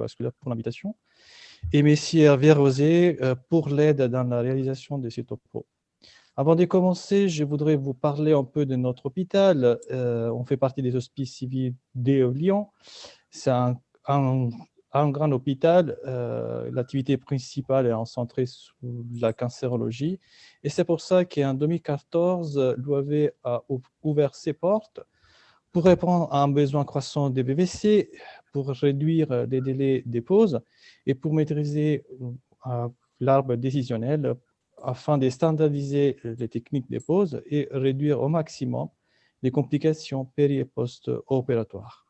vasculaire pour l'habitation, et M. Hervé Rosé pour l'aide dans la réalisation de ces topos. Avant de commencer, je voudrais vous parler un peu de notre hôpital. On fait partie des hospices civils de Lyon. C'est un grand hôpital. L'activité principale est centrée sur la cancérologie. Et c'est pour ça qu'en 2014, l'OAV a ouvert ses portes pour répondre à un besoin croissant des BVC, pour réduire les délais des pauses et pour maîtriser l'arbre décisionnel afin de standardiser les techniques des pauses et réduire au maximum les complications péri- et post-opératoires.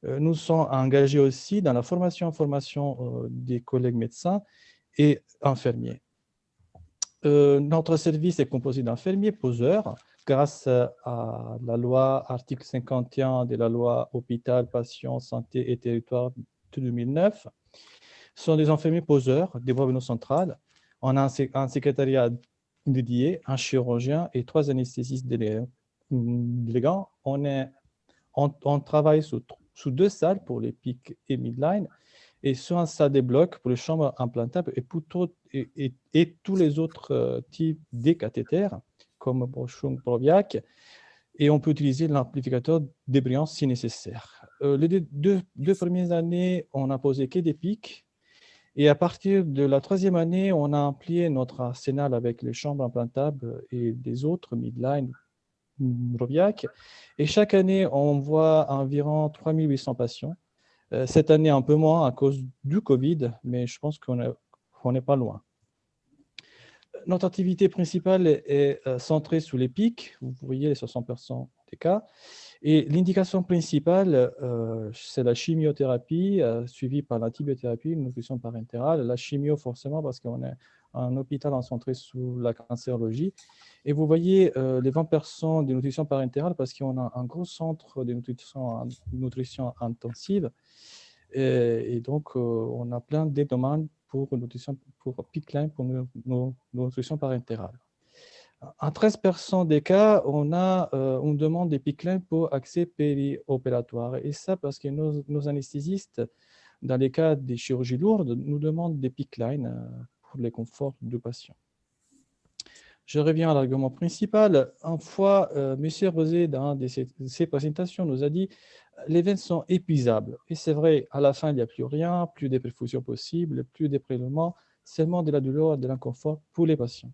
Nous sommes engagés aussi dans la formation des collègues médecins et infirmiers. Notre service est composé d'infirmiers poseurs grâce à la loi article 51 de la loi Hôpital, Patients, Santé et Territoire de 2009. Ce sont des infirmiers poseurs des voies veineuses centrales. On a un secrétariat dédié, un chirurgien et 3 anesthésistes délégants. On travaille sous 2 salles pour les pics et midline et sur un salle des blocs pour les chambres implantables et tous les autres types de cathéters comme Boschung, Proviac, et on peut utiliser l'amplificateur des brillants si nécessaire. Les deux premières années, on n'a posé que des pics. Et à partir de la 3e année, on a amplié notre arsenal avec les chambres implantables et des autres midline, Proviac. Et chaque année, on voit environ 3800 patients. Cette année, un peu moins à cause du Covid, mais je pense qu'on n'est pas loin. Notre activité principale est centrée sur les pics. Vous voyez les 60% des cas. Et l'indication principale, c'est la chimiothérapie, suivie par l'antibiothérapie, une nutrition parentérale. La chimio, forcément, parce qu'on est un hôpital centré sur la cancérologie. Et vous voyez les 20% de nutrition parentérale, parce qu'on a un gros centre de nutrition intensive. Et donc, on a plein de demandes pour PICLIN, pour nos nutrition parentérale. En 13% des cas, on a une demande de PICLIN pour accès périopératoire. Et ça, parce que nos anesthésistes, dans les cas des chirurgies lourdes, nous demandent des PICLIN pour les conforts du patient. Je reviens à l'argument principal. Une fois, M. Rosé, dans ses présentations, nous a dit les veines sont épuisables. Et c'est vrai, à la fin, il n'y a plus rien, plus de perfusion possible, plus de prélèvements, seulement de la douleur, de l'inconfort pour les patients.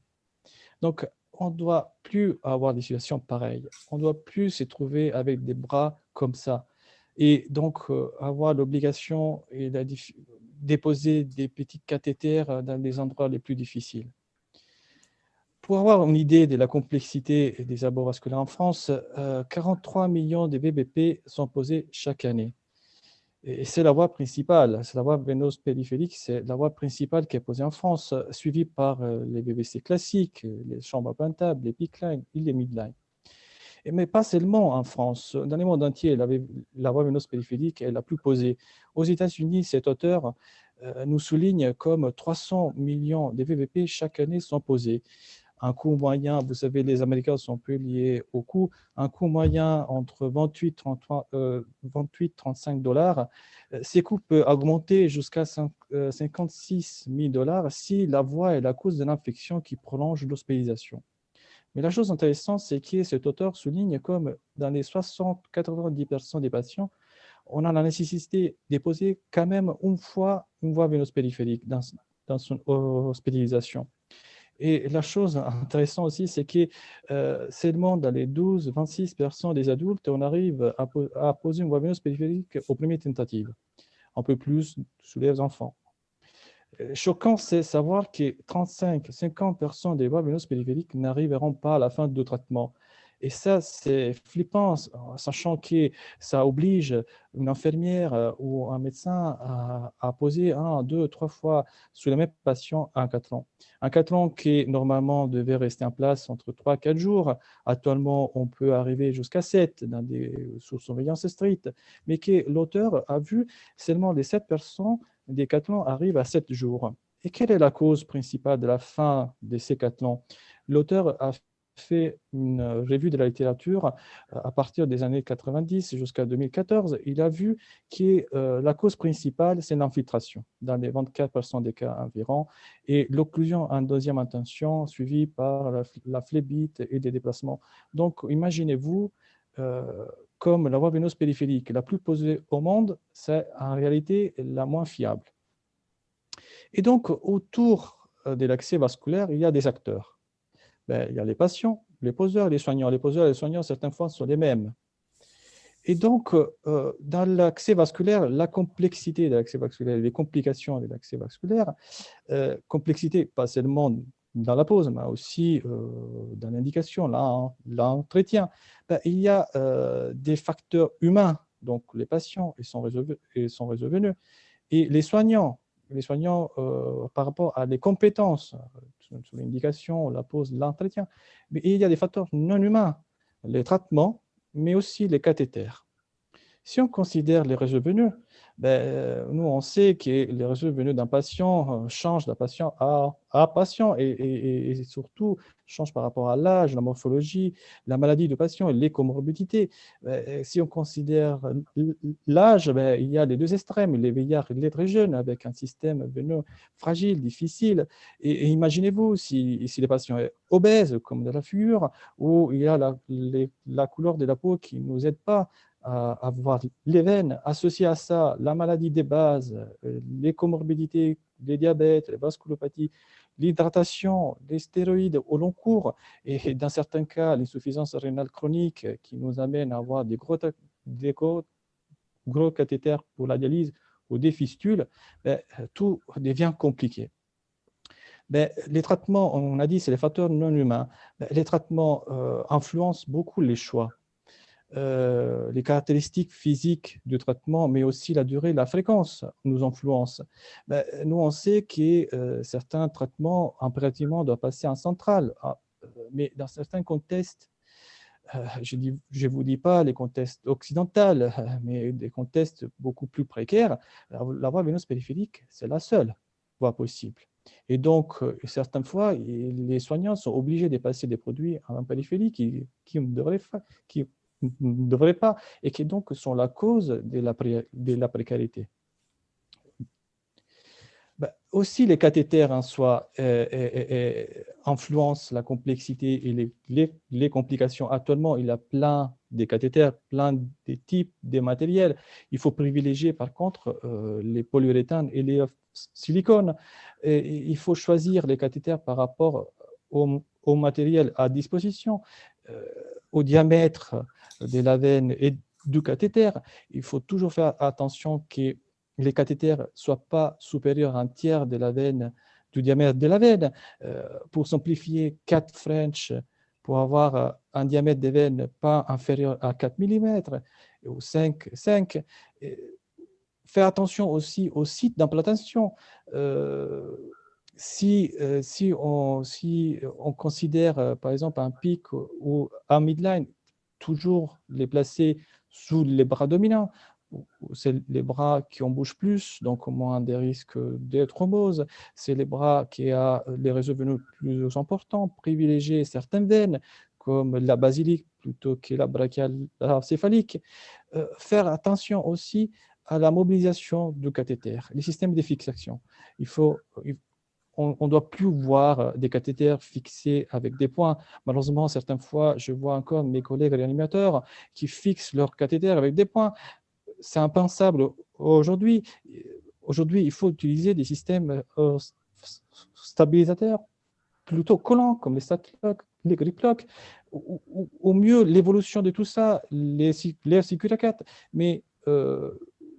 Donc, on ne doit plus avoir des situations pareilles. On ne doit plus se trouver avec des bras comme ça. Et donc, avoir l'obligation de déposer des petits cathéters dans les endroits les plus difficiles. Pour avoir une idée de la complexité des abords vasculaires en France, 43 millions de VBP sont posés chaque année. Et c'est la voie principale, c'est la voie veineuse périphérique, c'est la voie principale qui est posée en France, suivie par les VBC classiques, les chambres implantables, les PICLIN et les midline. Mais pas seulement en France, dans le monde entier, la voie veineuse périphérique est la plus posée. Aux États-Unis, cet auteur nous souligne comme 300 millions de VBP chaque année sont posés. Un coût moyen, vous savez, les Américains sont peu liés au coût, un coût moyen entre 28 et 35 $. Ces coûts peuvent augmenter jusqu'à 56 000 $ si la voie est la cause de l'infection qui prolonge l'hospitalisation. Mais la chose intéressante, c'est que cet auteur souligne comme dans les 60-90% des patients, on a la nécessité de déposer quand même une fois une voie veineuse périphérique dans son hospitalisation. Et la chose intéressante aussi, c'est que seulement dans les 12-26% des adultes, on arrive à poser une voie veineuse périphérique aux premières tentatives. Un peu plus sous les enfants. Choquant, c'est savoir que 35-50% des voies veineuses périphériques n'arriveront pas à la fin du traitement. Et ça, c'est flippant, sachant que ça oblige une infirmière ou un médecin à poser 1, 2, 3 fois sur les mêmes patients un cathlon. Un cathlon qui, normalement, devait rester en place entre 3 et 4 jours. Actuellement, on peut arriver jusqu'à 7 sous surveillance stricte. Mais que l'auteur a vu seulement les 7% des cathlons arrivent à 7 jours. Et quelle est la cause principale de la fin de ces cathlons? L'auteur a fait une revue de la littérature à partir des années 90 jusqu'à 2014. Il a vu que la cause principale, c'est l'infiltration, dans les 24% des cas environ, et l'occlusion en deuxième intention, suivie par la phlébite et des déplacements. Donc, imaginez-vous, comme la voie veineuse périphérique la plus posée au monde, c'est en réalité la moins fiable. Et donc, autour de l'accès vasculaire, il y a des acteurs. Il y a les patients, les poseurs, les soignants. Les poseurs et les soignants, certaines fois, sont les mêmes. Et donc, dans l'accès vasculaire, la complexité de l'accès vasculaire, les complications de l'accès vasculaire, complexité pas seulement dans la pose, mais aussi dans l'indication, l'entretien, il y a des facteurs humains, donc les patients et son réseau veineux, et les soignants par rapport à des compétences sur l'indication, la pose, l'entretien. Mais il y a des facteurs non humains, les traitements, mais aussi les cathéters. Si on considère les réseaux veineux, nous, on sait que les réseaux veineux d'un patient changent d'un patient à patient et surtout changent par rapport à l'âge, la morphologie, la maladie du patient et les comorbidités. Si on considère l'âge, il y a les deux extrêmes, les vieillards et les très jeunes, avec un système veineux fragile, difficile. Et imaginez-vous si le patient est obèse, comme de la figure, ou il y a la couleur de la peau qui ne nous aide pas à avoir les veines, associées à ça, la maladie des bases, les comorbidités, les diabètes, les vasculopathies, l'hydratation, les stéroïdes au long cours, et dans certains cas, l'insuffisance rénale chronique qui nous amène à avoir des gros cathéters pour la dialyse ou des fistules, tout devient compliqué. Les traitements, on a dit, c'est les facteurs non humains. Les traitements influencent beaucoup les choix. Les caractéristiques physiques du traitement, mais aussi la durée, la fréquence nous influencent. Nous, on sait que certains traitements, impérativement, doivent passer en centrale, mais dans certains contextes, je ne vous dis pas les contextes occidentaux, mais des contextes beaucoup plus précaires, la voie veineuse périphérique, c'est la seule voie possible. Et donc, certaines fois, les soignants sont obligés de passer des produits en périphérie qui ne devraient pas, et qui donc sont la cause de la précarité. Aussi, les cathéters en soi influencent la complexité et les complications. Actuellement, il y a plein de cathéters, plein de types de matériels. Il faut privilégier, par contre, les polyuréthanes et les silicones. Il faut choisir les cathéters par rapport au matériel à disposition, au diamètre de la veine et du cathéter. Il faut toujours faire attention que les cathéters ne soient pas supérieurs à un tiers de la veine, du diamètre de la veine. Pour simplifier, 4 French pour avoir un diamètre de veine pas inférieur à 4 mm ou 5. Faire attention aussi au site d'implantation. Si on considère, par exemple, un pic ou un midline, toujours les placer sous les bras dominants. C'est les bras qui en bougent plus, donc moins des risques de thrombose. C'est les bras qui ont les réseaux veineux plus importants, privilégier certaines veines, comme la basilique plutôt que la brachiale céphalique. Faire attention aussi à la mobilisation du cathéter, les systèmes de fixation. On ne doit plus voir des cathéters fixés avec des points. Malheureusement, certaines fois, je vois encore mes collègues réanimateurs qui fixent leurs cathéters avec des points. C'est impensable aujourd'hui. Aujourd'hui, il faut utiliser des systèmes stabilisateurs plutôt collants, comme les StatLock, les GripLock. Au mieux, l'évolution de tout ça, les RCQ4, mais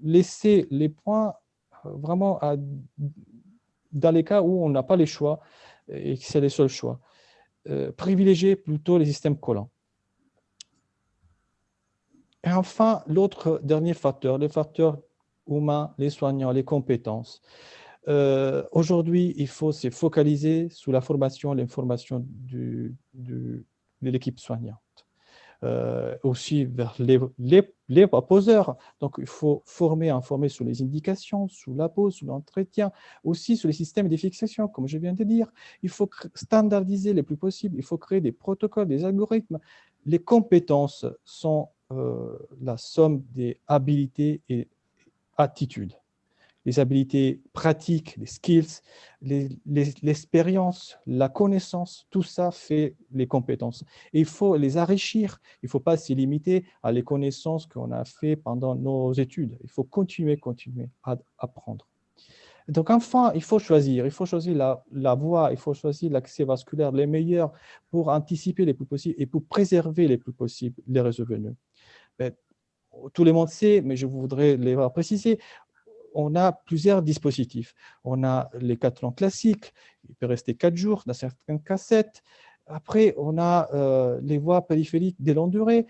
laisser les points vraiment dans les cas où on n'a pas les choix et que c'est les seuls choix. Privilégier plutôt les systèmes collants. Et enfin, l'autre dernier facteur, les facteurs humains, les soignants, les compétences. Aujourd'hui, il faut se focaliser sur la formation, l'information de l'équipe soignante. aussi vers les proposeurs. Donc, il faut informer sur les indications, sur la pause, sur l'entretien, aussi sur les systèmes de fixation, comme je viens de dire. Il faut standardiser le plus possible, il faut créer des protocoles, des algorithmes. Les compétences sont la somme des habilités et attitudes. Les habilités pratiques, les skills, l'expérience, la connaissance, tout ça fait les compétences. Et il faut les enrichir. Il ne faut pas se limiter à les connaissances qu'on a fait pendant nos études. Il faut continuer à apprendre. Donc, enfin, il faut choisir la voie, il faut choisir l'accès vasculaire les meilleurs pour anticiper les plus possibles et pour préserver les plus possibles les réseaux veineux. Tout le monde sait, mais je voudrais les préciser, on a plusieurs dispositifs. On a les cathlons classiques, il peut rester 4 jours, dans certains cas 7. Après, on a les voies périphériques de longue durée,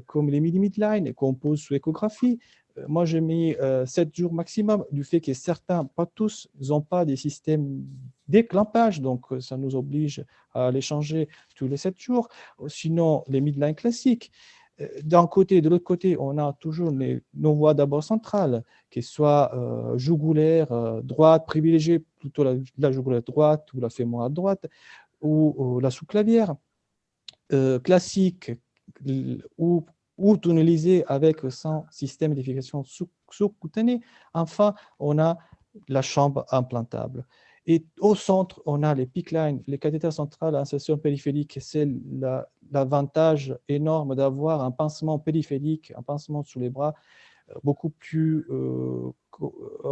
comme les midi-midline, qu'on pose sous échographie. Moi, j'ai mis 7 jours maximum, du fait que certains, pas tous, n'ont pas des systèmes d'éclampage, donc ça nous oblige à les changer tous les 7 jours. Sinon, les midline classiques. D'un côté, de l'autre côté, on a toujours nos voies d'abord centrales, qu'elles soient jugulaires, droite, privilégier plutôt la jugulaire droite ou la fémorale droite, ou la sous-clavière, classique, ou tunnelisée avec son système d'effication sous-cutané. Enfin, on a la chambre implantable. Et au centre, on a les PICC lines, les cathéters centrales à insertion périphérique. C'est l'avantage énorme d'avoir un pincement périphérique, un pincement sous les bras, beaucoup plus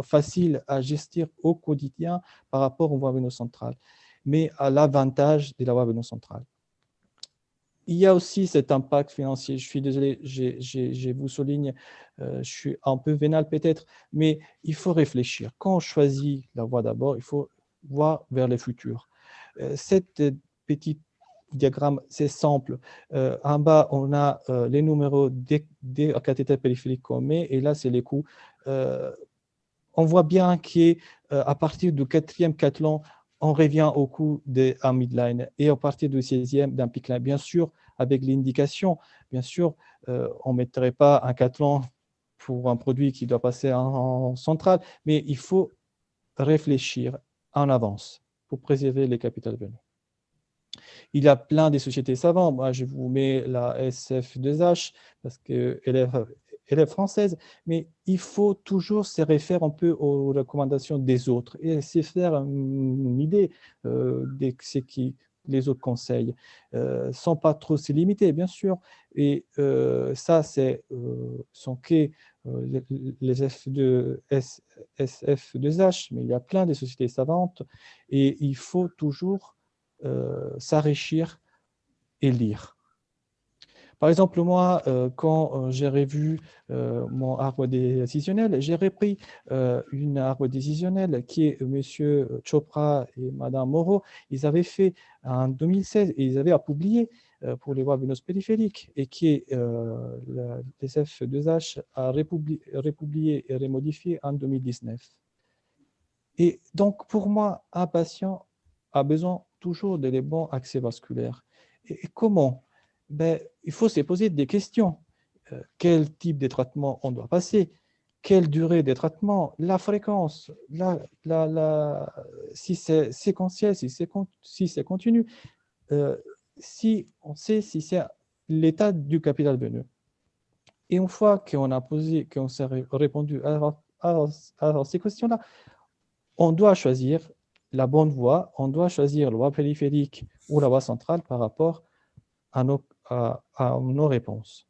facile à gestir au quotidien par rapport aux voies veno-centrales, mais à l'avantage de la voie veno-centrale. Il y a aussi cet impact financier. Je suis désolé, je vous souligne, je suis un peu vénal peut-être, mais il faut réfléchir. Quand on choisit la voie d'abord, il faut voir vers le futur. Cette petite diagramme, c'est simple. En bas, on a les numéros des cathéters périphériques qu'on met, et là, c'est les coûts. On voit bien qu'à partir du 4e cathlon, on revient au coût d'un midline, et à partir du 16e, d'un PICC line. Bien sûr, avec l'indication, bien sûr, on ne mettrait pas un cathlon pour un produit qui doit passer en centrale, mais il faut réfléchir en avance pour préserver les capitales veineuses. Il y a plein de sociétés savantes. Moi, je vous mets la SF2H parce qu'elle est française, mais il faut toujours se référer un peu aux recommandations des autres et se faire une idée de ce qui les autres conseils, sans pas trop se limiter, bien sûr. Et ça, sont que les SF2H, mais il y a plein de sociétés savantes et il faut toujours s'enrichir et lire. Par exemple, moi, quand j'ai revu mon arbre décisionnel, j'ai repris une arbre décisionnelle qui est M. Chopra et Mme Moreau. Ils avaient fait en 2016 et ils avaient publié pour les voies veineuses périphériques et qui est la SF2H a republié et remodifié en 2019. Et donc, pour moi, un patient a besoin toujours de bons accès vasculaires. Et comment? Il faut se poser des questions. Quel type de traitement on doit passer? Quelle durée de traitement? La fréquence? Si c'est séquentiel, si c'est continu? Si on sait si c'est l'état du capital veineux. Et une fois qu'on s'est répondu à ces questions-là, on doit choisir la bonne voie, on doit choisir la voie périphérique ou la voie centrale par rapport à nos réponses.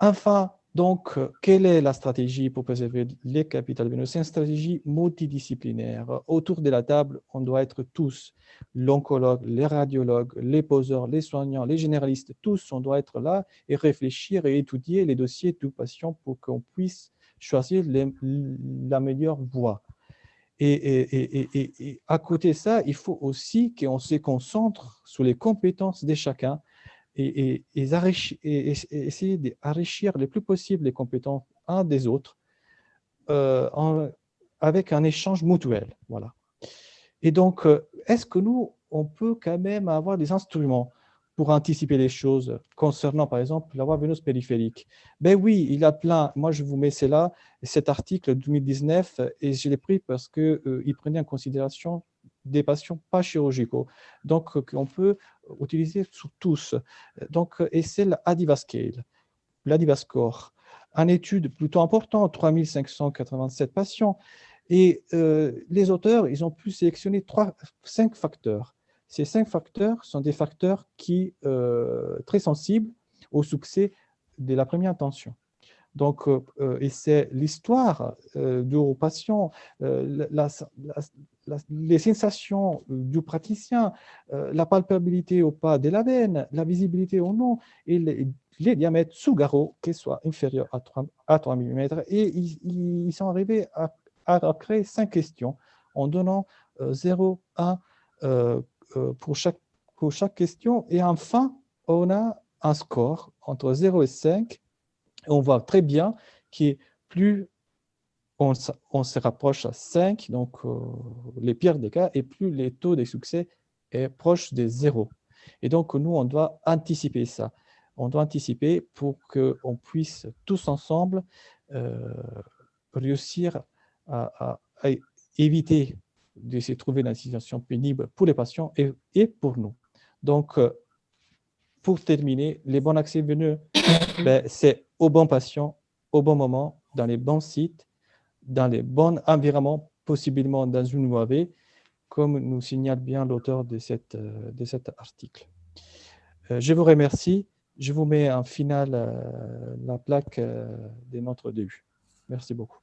Enfin, donc, quelle est la stratégie pour préserver les capitales veineuses? C'est une stratégie multidisciplinaire. Autour de la table, on doit être tous, l'oncologue, les radiologues, les poseurs, les soignants, les généralistes, tous, on doit être là et réfléchir et étudier les dossiers du patient pour qu'on puisse choisir la meilleure voie. Et à côté de ça, il faut aussi qu'on se concentre sur les compétences de chacun et essayer d'enrichir le plus possible les compétences un des autres avec un échange mutuel. Voilà. Et donc, est-ce que nous, on peut quand même avoir des instruments pour anticiper les choses concernant, par exemple, la voie veineuse périphérique. Ben oui, il a plein. Moi, je vous mets là, cet article 2019, et je l'ai pris parce qu'il prenait en considération des patients pas chirurgicaux, donc qu'on peut utiliser sur tous. Donc, et c'est l'Adivascale, l'Adivascore, une étude plutôt importante, 3587 patients. Et les auteurs, ils ont pu sélectionner 5 facteurs. Ces 5 facteurs sont des facteurs qui très sensibles au succès de la première intention. Donc, et c'est l'histoire du patient, les sensations du praticien, la palpabilité ou pas de la veine, la visibilité ou non, et les diamètres sous garrot qui soient inférieurs à 3 mm. Et ils sont arrivés à créer 5 questions en donnant 0, 1 pour chaque question. Et enfin, on a un score entre 0 et 5. Et on voit très bien que plus on se rapproche à 5, donc les pires des cas, et plus les taux de succès est proche de 0. Et donc, nous, on doit anticiper ça. On doit anticiper pour qu'on puisse tous ensemble réussir à éviter de se trouver dans une situation pénible pour les patients et pour nous. Donc, pour terminer, les bons accès veineux, ben, c'est au bon patient, au bon moment, dans les bons sites, dans les bons environnements, possiblement dans une UAV, comme nous signale bien l'auteur de cet article. Je vous remercie. Je vous mets en finale la plaque de notre début. Merci beaucoup.